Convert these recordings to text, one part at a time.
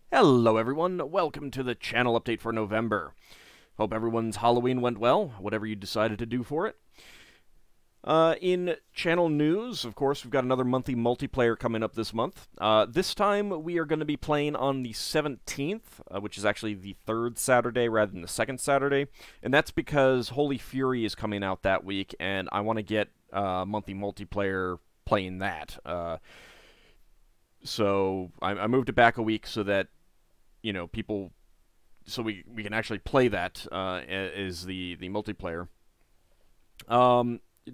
Hello everyone, welcome to the channel update for November. Hope everyone's Halloween went well, whatever you decided to do for it. In channel news, of course, we've got another monthly multiplayer coming up this month. This time we are going to be playing on the 17th, which is actually the third Saturday rather than the second Saturday, and that's because Holy Fury is coming out that week, and I want to get monthly multiplayer playing that. So I moved it back a week so that people, so we can actually play that as the multiplayer.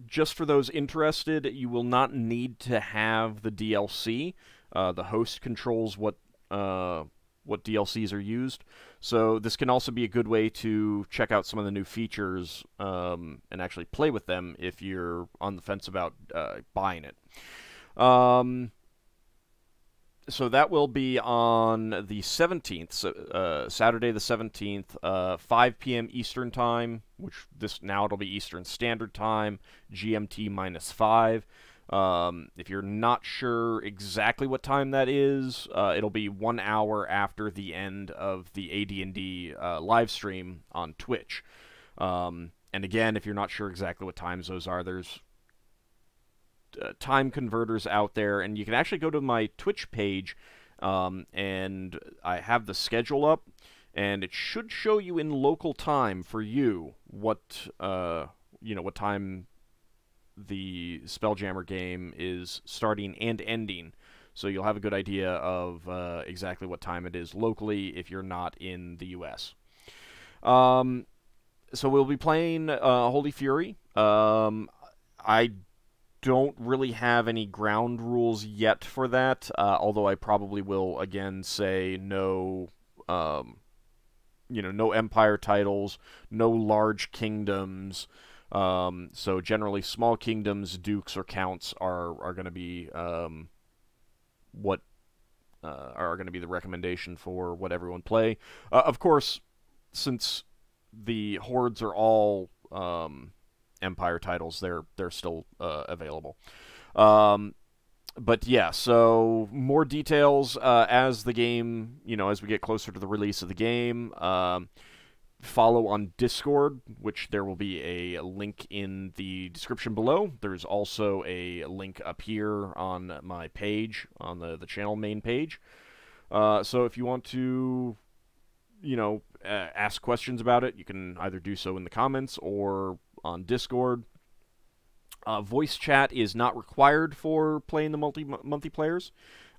Just for those interested, you will not need to have the DLC. The host controls what DLCs are used, so this can also be a good way to check out some of the new features and actually play with them if you're on the fence about buying it. So that will be on the 17th, Saturday the 17th, 5 p.m. Eastern Time, which now it'll be Eastern Standard Time, GMT -5. If you're not sure exactly what time that is, it'll be 1 hour after the end of the AD&D live stream on Twitch. And again, if you're not sure exactly what times those are, there's time converters out there, and you can actually go to my Twitch page, and I have the schedule up, and it should show you in local time for you what what time the Spelljammer game is starting and ending, so you'll have a good idea of exactly what time it is locally if you're not in the U.S. So we'll be playing Holy Fury. I don't really have any ground rules yet for that, although I probably will again say no, no empire titles, no large kingdoms. So generally, small kingdoms, dukes, or counts are going to be what are going to be the recommendation for what everyone play. Of course, since the hordes are all empire titles, they're still available. But yeah, so more details as the game, as we get closer to the release of the game. Follow on Discord, which there will be a link in the description below. There's also a link up here on my page, on the channel main page. So if you want to, ask questions about it, you can either do so in the comments or on Discord. Voice chat is not required for playing the multiplayers.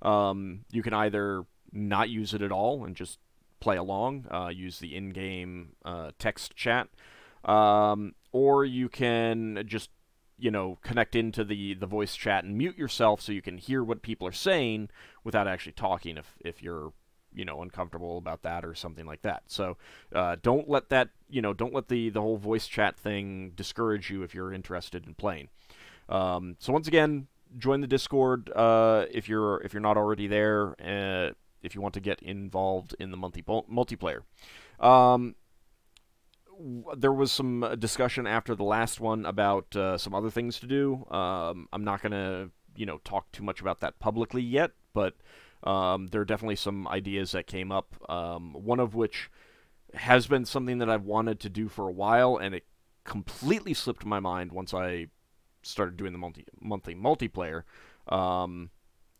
You can either not use it at all and just play along, use the in-game text chat, or you can just connect into the voice chat and mute yourself so you can hear what people are saying without actually talking if you're uncomfortable about that or something like that. So don't let that, don't let the whole voice chat thing discourage you if you're interested in playing. So once again, join the Discord if you're not already there, if you want to get involved in the multiplayer. There was some discussion after the last one about some other things to do. I'm not going to, talk too much about that publicly yet, but there are definitely some ideas that came up, one of which has been something that I've wanted to do for a while, and it completely slipped my mind once I started doing the monthly multiplayer.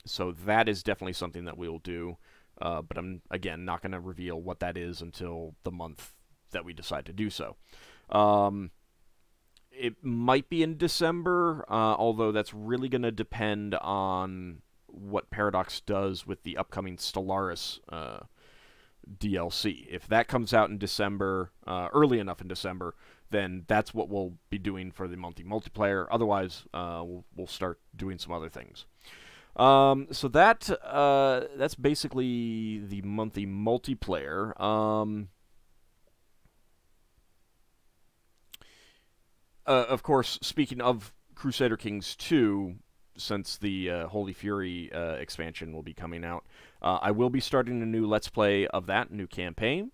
So that is definitely something that we will do, but I'm, again, not going to reveal what that is until the month that we decide to do so. It might be in December, although that's really going to depend on what Paradox does with the upcoming Stellaris DLC. If that comes out in December, early enough in December, then that's what we'll be doing for the multiplayer. Otherwise, we'll start doing some other things. So that's basically the monthly multiplayer. Of course, speaking of Crusader Kings 2, since the Holy Fury expansion will be coming out, I will be starting a new Let's Play of that new campaign.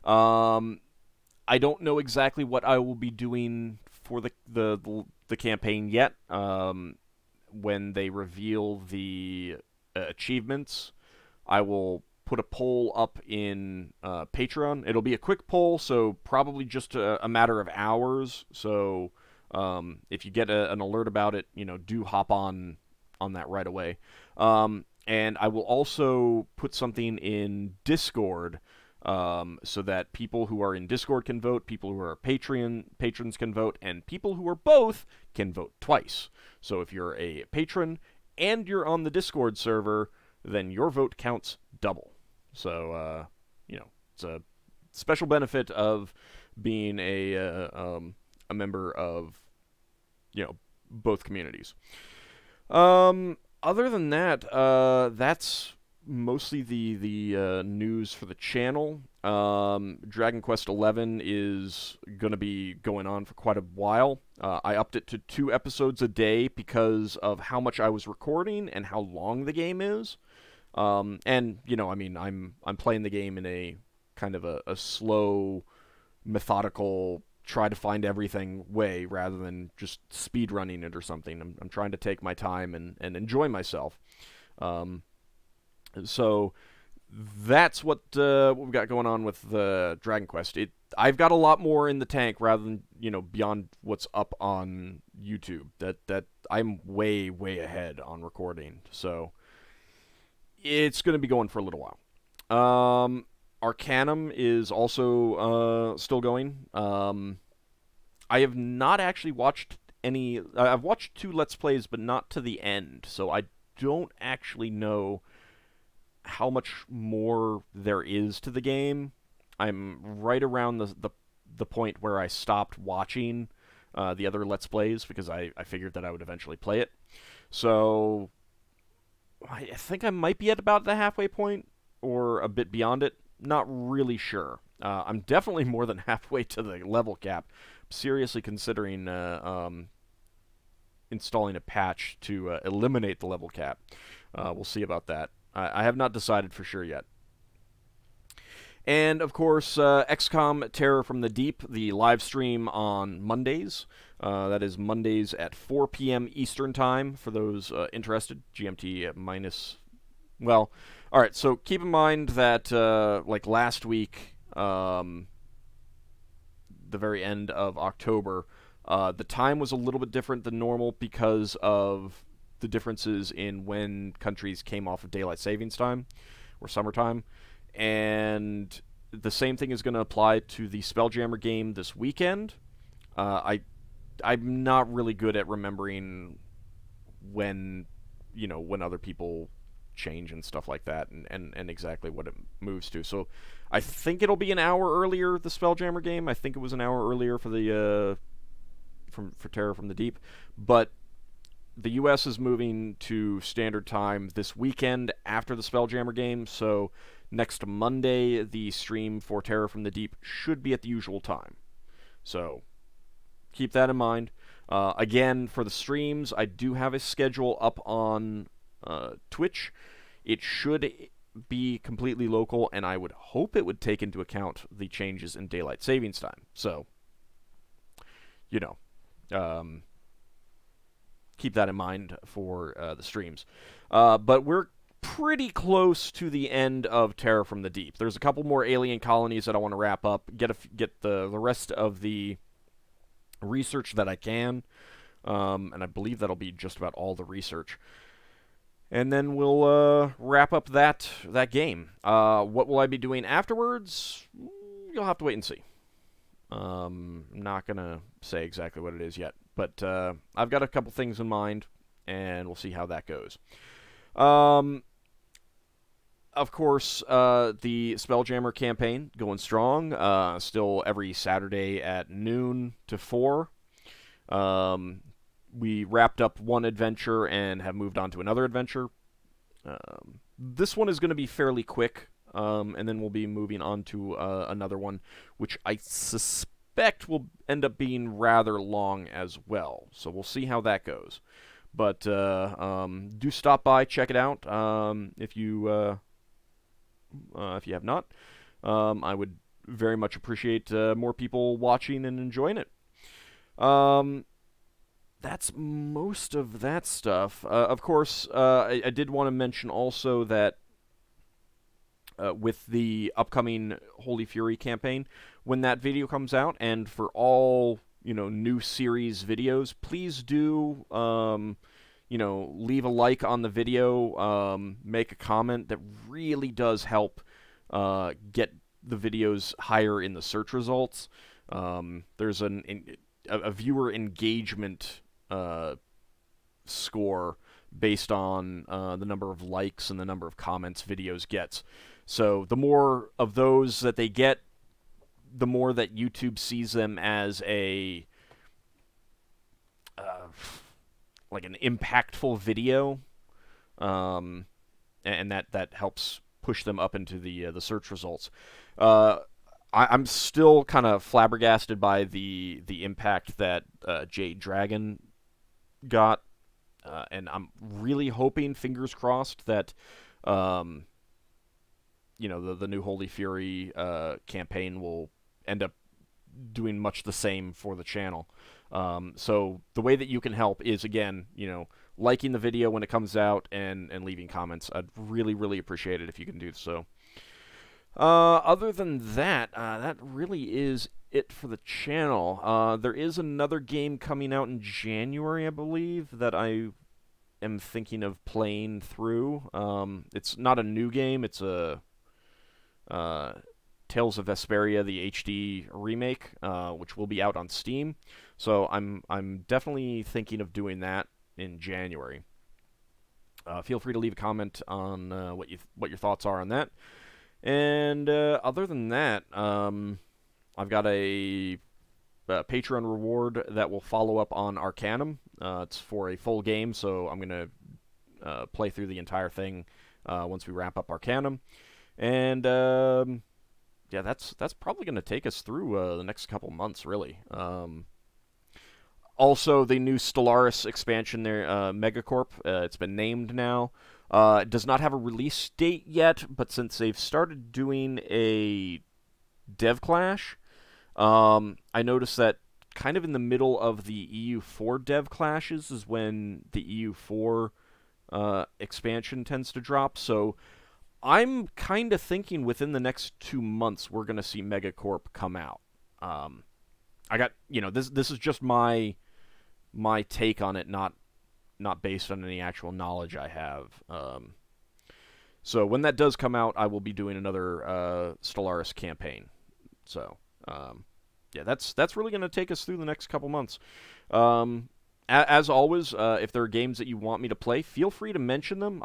I don't know exactly what I will be doing for the campaign yet. When they reveal the achievements, I will put a poll up in Patreon. It'll be a quick poll, so probably just a matter of hours. So if you get an alert about it, do hop on that right away. And I will also put something in Discord so that people who are in Discord can vote, people who are patrons can vote, and people who are both can vote twice. So if you're a patron and you're on the Discord server, then your vote counts double. So, it's a special benefit of being a member of, both communities. Other than that, that's mostly the news for the channel. Dragon Quest XI is going to be going on for quite a while. I upped it to 2 episodes a day because of how much I was recording and how long the game is. And I'm playing the game in a kind of a slow, methodical, try to find everything way rather than just speed running it or something. I'm trying to take my time and enjoy myself. So that's what we've got going on with the Dragon Quest. I've got a lot more in the tank rather than beyond what's up on YouTube. That I'm way ahead on recording. So it's going to be going for a little while. Arcanum is also still going. I have not actually watched any. I've watched 2 Let's Plays, but not to the end. So I don't actually know how much more there is to the game. I'm right around the point where I stopped watching the other Let's Plays because I figured that I would eventually play it. So I think I might be at about the halfway point or a bit beyond it. Not really sure. I'm definitely more than halfway to the level cap. I'm seriously considering installing a patch to eliminate the level cap. We'll see about that. I have not decided for sure yet. And, of course, XCOM Terror from the Deep, the live stream on Mondays. That is Mondays at 4 p.m. Eastern Time, for those interested. GMT minus... Well, alright, so keep in mind that, like last week, the very end of October, the time was a little bit different than normal because of the differences in when countries came off of daylight savings time, or summertime. And the same thing is going to apply to the Spelljammer game this weekend. I'm not really good at remembering when, when other people change and stuff like that, and exactly what it moves to. So I think it'll be an hour earlier, the Spelljammer game. I think it was an hour earlier for the for Terror from the Deep. But the US is moving to standard time this weekend after the Spelljammer game, so next Monday, the stream for Terror from the Deep should be at the usual time. So keep that in mind. Again, for the streams, I do have a schedule up on Twitch. It should be completely local, and I would hope it would take into account the changes in daylight savings time. So, keep that in mind for the streams. But we're pretty close to the end of Terror from the Deep. There's a couple more alien colonies that I want to wrap up, get the rest of the research that I can, and I believe that'll be just about all the research. And then we'll wrap up that game. What will I be doing afterwards? You'll have to wait and see. I'm not going to say exactly what it is yet, but I've got a couple things in mind, and we'll see how that goes. Of course, the Spelljammer campaign going strong. Still every Saturday at noon to 4. We wrapped up one adventure and have moved on to another adventure. This one is going to be fairly quick, and then we'll be moving on to another one, which I suspect will end up being rather long as well. So we'll see how that goes. But do stop by, check it out if you have not. I would very much appreciate more people watching and enjoying it. That's most of that stuff. Of course, I did want to mention also that with the upcoming Holy Fury campaign when that video comes out. And for all, new series videos, please do, leave a like on the video, make a comment. That really does help get the videos higher in the search results. There's a viewer engagement score based on the number of likes and the number of comments videos gets. So the more of those that they get, the more that YouTube sees them as a like an impactful video, and that helps push them up into the search results. I'm still kind of flabbergasted by the impact that AuldDragon got, and I'm really hoping, fingers crossed, that the new Holy Fury campaign will end up doing much the same for the channel. So the way that you can help is, again, liking the video when it comes out and leaving comments. I'd really, really appreciate it if you can do so. Other than that, that really is it for the channel. There is another game coming out in January, I believe, that I am thinking of playing through. It's not a new game. It's a Tales of Vesperia, the HD remake, which will be out on Steam. So I'm definitely thinking of doing that in January. Feel free to leave a comment on what your thoughts are on that. And other than that, I've got a Patreon reward that will follow up on Arcanum. It's for a full game, so I'm going to play through the entire thing once we wrap up Arcanum. And yeah, that's probably going to take us through the next couple months, really. Also, the new Stellaris expansion there, Megacorp, it's been named now. It does not have a release date yet, but since they've started doing a dev clash, I noticed that kind of in the middle of the EU4 dev clashes is when the EU4 expansion tends to drop. So I'm kind of thinking within the next 2 months we're going to see Megacorp come out. I got, this is just my take on it, not based on any actual knowledge I have. So when that does come out, I will be doing another Stellaris campaign. So yeah, that's really going to take us through the next couple months. As always, if there are games that you want me to play, feel free to mention them.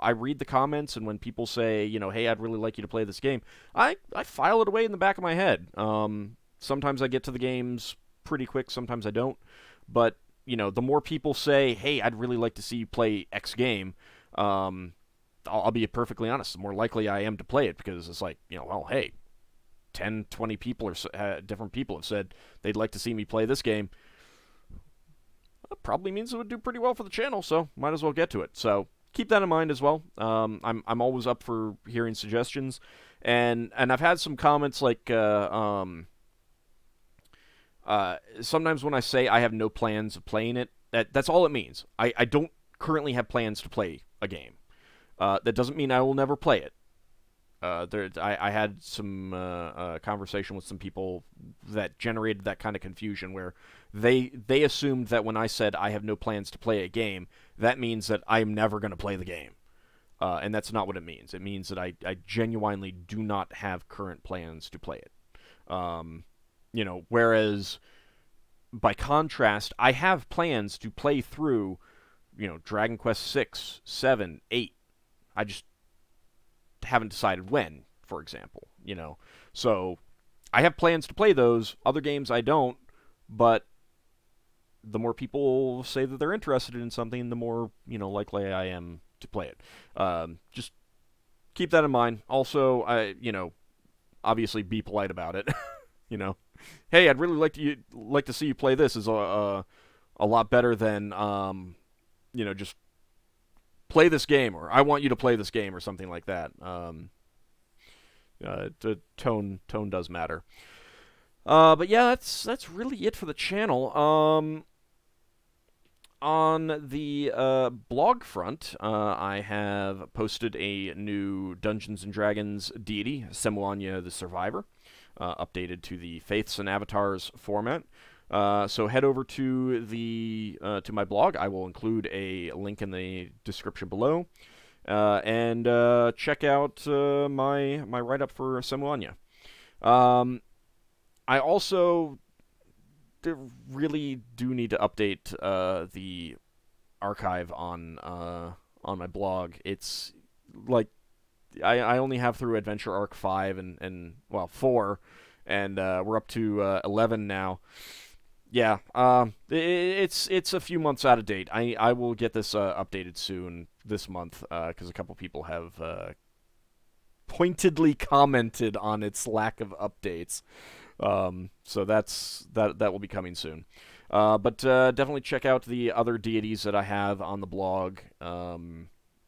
I read the comments, and when people say, hey, I'd really like you to play this game, I file it away in the back of my head. Sometimes I get to the games pretty quick, sometimes I don't. But, the more people say, hey, I'd really like to see you play X game, I'll be perfectly honest, the more likely I am to play it, because it's like, well, hey, 10, 20 people or different people have said they'd like to see me play this game. That probably means it would do pretty well for the channel, so might as well get to it. So keep that in mind as well. I'm always up for hearing suggestions, and I've had some comments like sometimes when I say I have no plans of playing it, that's all it means. I don't currently have plans to play a game. That doesn't mean I will never play it. I had some conversation with some people that generated that kind of confusion, where they assumed that when I said I have no plans to play a game, that means that I'm never going to play the game. And that's not what it means. It means that I genuinely do not have current plans to play it. Whereas by contrast, I have plans to play through, Dragon Quest 6, 7, 8. I just haven't decided when, for example, So I have plans to play those. Other games I don't, but the more people say that they're interested in something, the more, likely I am to play it. Just keep that in mind. Also, obviously be polite about it. Hey, I'd really like to see you play this is a lot better than, just play this game, or I want you to play this game, or something like that. The tone does matter. But yeah, that's really it for the channel. On the blog front, I have posted a new Dungeons and Dragons deity, Semuanya the Survivor, updated to the Faiths and Avatars format. So head over to to my blog. I will include a link in the description below, and check out my write up for Semuanya. I also really do need to update the archive on my blog. It's like I only have through Adventure Arc 5 and well 4, and we're up to 11 now. Yeah, it's a few months out of date. I will get this updated soon this month because a couple people have pointedly commented on its lack of updates. So that will be coming soon. But definitely check out the other deities that I have on the blog.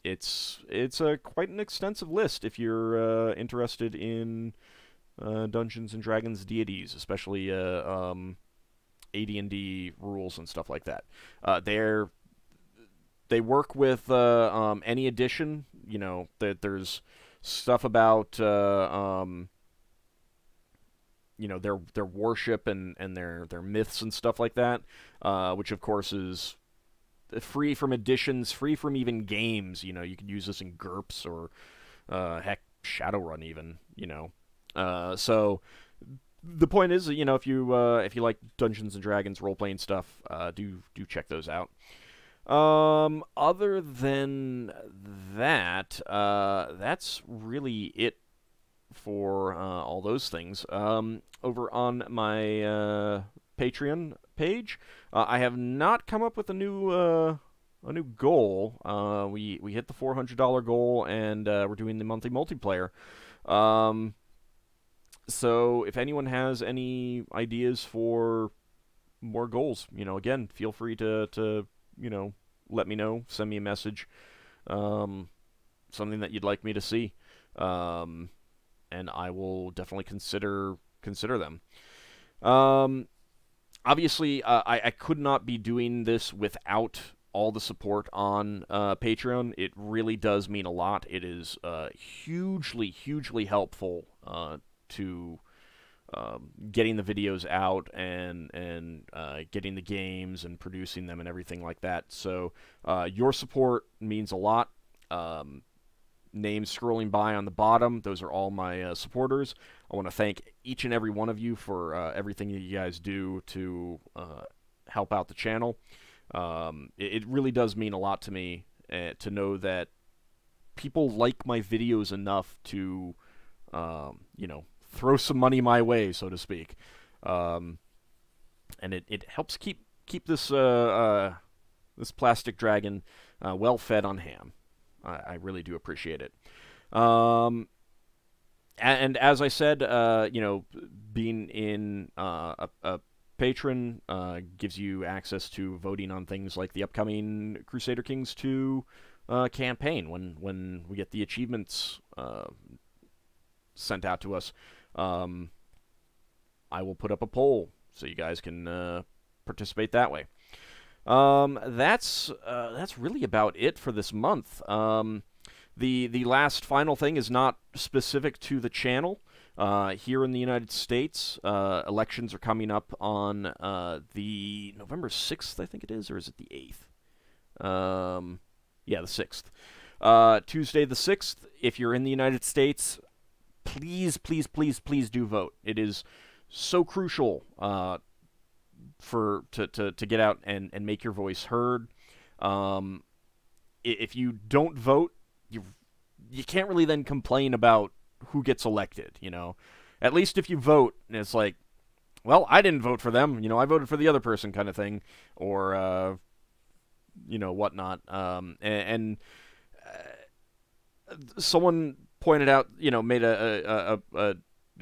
It's quite an extensive list if you're interested in Dungeons and Dragons deities, especially AD&D rules and stuff like that. They work with any edition. You know, there's stuff about you know, their worship and their myths and stuff like that, which of course is free from editions, free from even games. You know, you could use this in GURPS or heck, Shadowrun even. You know, so the point is, you know, if you like Dungeons and Dragons role playing stuff, do check those out. Other than that, that's really it for all those things. Over on my Patreon page, I have not come up with a new goal. We hit the $400 goal, and we're doing the monthly multiplayer. So if anyone has any ideas for more goals, you know, again, feel free to you know, let me know, send me a message, something that you'd like me to see, and I will definitely consider them. Obviously, I could not be doing this without all the support on Patreon. It really does mean a lot. It is hugely helpful to getting the videos out and getting the games and producing them and everything like that. So your support means a lot. Names scrolling by on the bottom, those are all my supporters. I want to thank each and every one of you for everything that you guys do to help out the channel. It really does mean a lot to me to know that people like my videos enough to, you know, throw some money my way, so to speak. And it helps keep this this plastic dragon well fed on ham. I really do appreciate it. And as I said, you know, being in a patron gives you access to voting on things like the upcoming Crusader Kings 2 campaign when we get the achievements sent out to us. I will put up a poll so you guys can participate that way. That's really about it for this month. The last final thing is not specific to the channel. Here in the United States, elections are coming up on the November 6th, I think it is, or is it the 8th? Yeah, the 6th. Tuesday the 6th. If you're in the United States, please do vote. It is so crucial to get out and make your voice heard. If you don't vote, you can't really then complain about who gets elected, you know. At least if you vote, and it's like, well, I didn't vote for them, you know, I voted for the other person kind of thing, or, you know, whatnot. Someone pointed out, you know, made a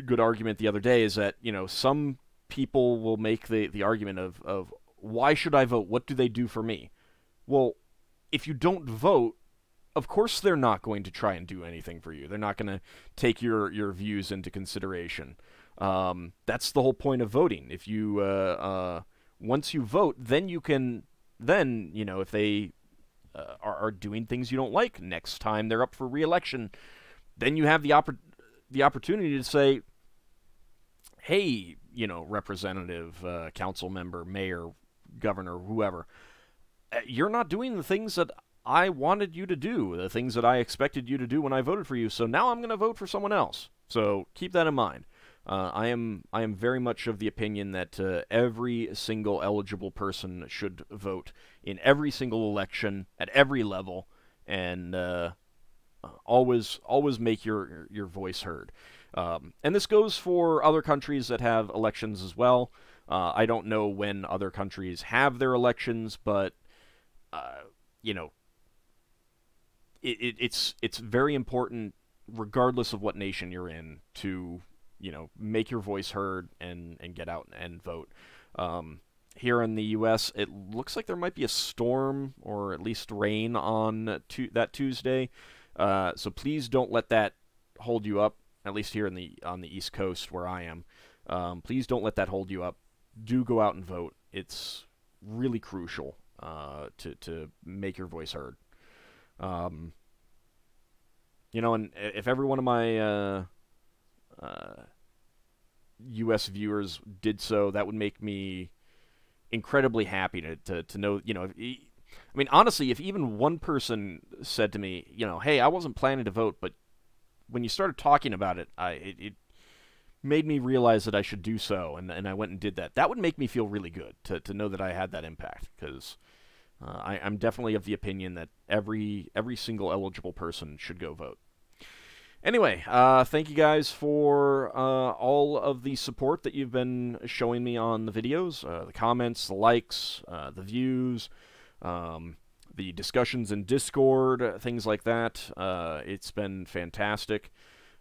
good argument the other day, is that, you know, some people will make the argument of why should I vote? What do they do for me? Well, if you don't vote, of course they're not going to try and do anything for you. They're not going to take your views into consideration. That's the whole point of voting. If you once you vote, then you can then, if they are doing things you don't like next time they're up for re-election, then you have the opportunity to say, hey, representative, council member, mayor, governor, whoever, you're not doing the things that I wanted you to do, the things that I expected you to do when I voted for you, so now I'm going to vote for someone else. So keep that in mind. I am very much of the opinion that every single eligible person should vote in every single election at every level, and always make your voice heard. And this goes for other countries that have elections as well. I don't know when other countries have their elections, but it's very important, regardless of what nation you're in, to make your voice heard and get out and vote. Here in the U.S., it looks like there might be a storm or at least rain on that Tuesday. So please don't let that hold you up. At least here on the East Coast where I am, please don't let that hold you up. Do go out and vote. It's really crucial to make your voice heard. And if every one of my U.S. viewers did so, that would make me incredibly happy to know, I mean, honestly, if even one person said to me, hey, I wasn't planning to vote, but when you started talking about it, it made me realize that I should do so, and I went and did that. That would make me feel really good to know that I had that impact, because I'm definitely of the opinion that every single eligible person should go vote. Anyway, thank you guys for all of the support that you've been showing me on the videos, the comments, the likes, the views, the discussions in Discord, things like that. It's been fantastic,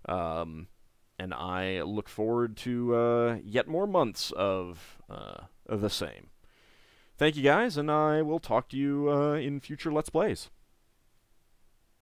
and I look forward to yet more months of the same. Thank you guys, and I will talk to you in future Let's Plays.